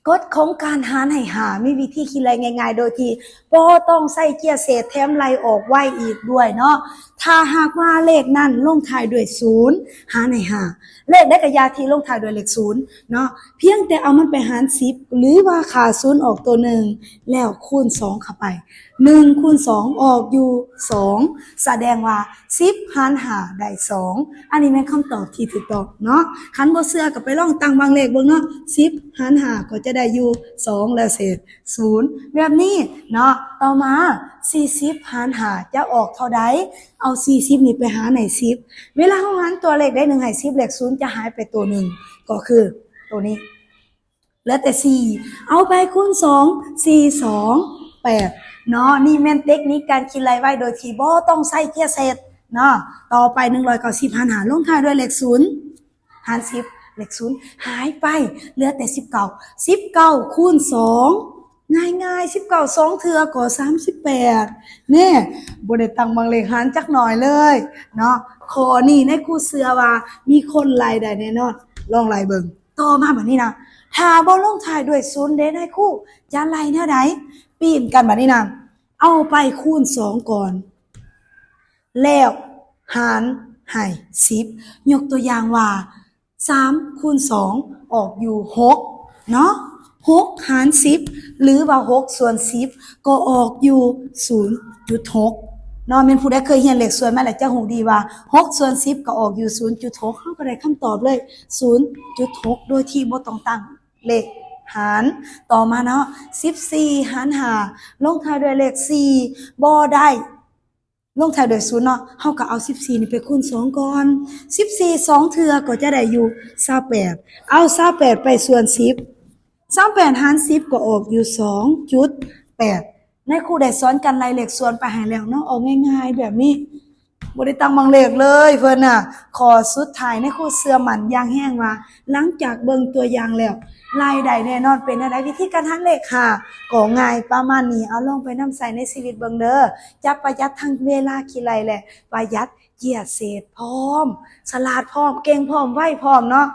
กฎของการหารให้หามีวิธีคิดอะไรง่ายๆโดยที่บ่ต้องใส่เกียร์เศษแถมไล่ออกไว้อีกด้วยเนาะถ้าหากว่าเลขนั้นลงท้ายด้วย0หารให้หาเลขได้กระยาที่ลงท้ายด้วยเลข0เนาะเพียงแต่เอามันไปหาร10หรือว่าขา0ออกตัวหนึ่งแล้วคูณ2เข้าไป1คูณ2ออกอยู่2แสดงว่า10หารหาได้2อันนี้แม่นคำตอบที่ถูกต้องเนาะคันบ่เชื่อก็ไปลองตั้งบางเลขเบิ่งเนาะ10หารหาก็จะได้อยู่2แล้วเศษ0แบบนี้เนาะต่อมา40หารหาจะออกเท่าใดเอา40นี่ไปหารใน10เวลาเฮาหารตัวเลขได้1ให้10เลข0จะหายไปตัวหนึ่งก็คือตัวนี้เหลือแต่4เอาไปคูณ2 4 2 8เนาะนี่แม่นเทคนิคการคิดรายไว้โดยที่บ่ต้องใส่เกียร์เศษเนาะต่อไป190หารหาลงท้ายด้วยเลข0หาร10เลข0หายไปเหลือแต่19คูณ2ง่ายๆ19 2เทื่อก็38แน่บ่ได้ตั้งบางเลขหารจักหน่อยเลยเนาะข้อนี้ในครูเชื่อว่ามีคนไล่ได้แน่นอนลองไล่เบิ่งต่อมาบัดนี้นะถ้าบ่ลงท้ายด้วย0เด้นายครูจะไล่แนวใดปีนกันบัดนี้นะเอาไปคูณ2ก่อนแล้วหารให้10ยกตัวอย่างว่า3คูณ2ออกอยู่6เนาะ6หาร10หรือว่า6ส่วน10ก็ออกอยู่ 0.6 เนาะแม่นผู้ใดเคยเรียนเลขส่วนมาแล้วจะรู้ดีว่า6ส่วน10ก็ออกอยู่ 0.6 เฮาก็ได้คำตอบเลย 0.6 โดยที่บ่ต้องตั้งเลขหารต่อมาเนาะ14หาร5ลงท้ายด้วยเลข4บ่ได้ลงท้ายด้วย0เนาะเฮาก็เอา14นี่ไปคูณ2ก่อน14 2เทื่อก็จะได้อยู่28เอา28ไปส่วน10 28หาร10ก็ออกอยู่ 2.8 ในครูได้สอนกันไล่เลขส่วนไปให้แล้วเนาะเอาง่ายๆแบบนี้บ่ได้ตั้งบางเลขเลยเพิ่นน่ะข้อสุดท้ายในครูเชื่อมั่นอย่างแรงว่าหลังจากเบิ่งตัวอย่างแล้วไล่ได้แน่นอนเป็นจังได๋วิธีการหารเลขค่ะก็ง่ายประมาณนี้เอาลองไปนำใช้ในชีวิตเบิ่งเด้อจะประหยัดทั้งเวลาคิดไล่และประหยัดเกียรติเศษพร้อมฉลาดพร้อมเก่งพร้อมไวพร้อมเนาะ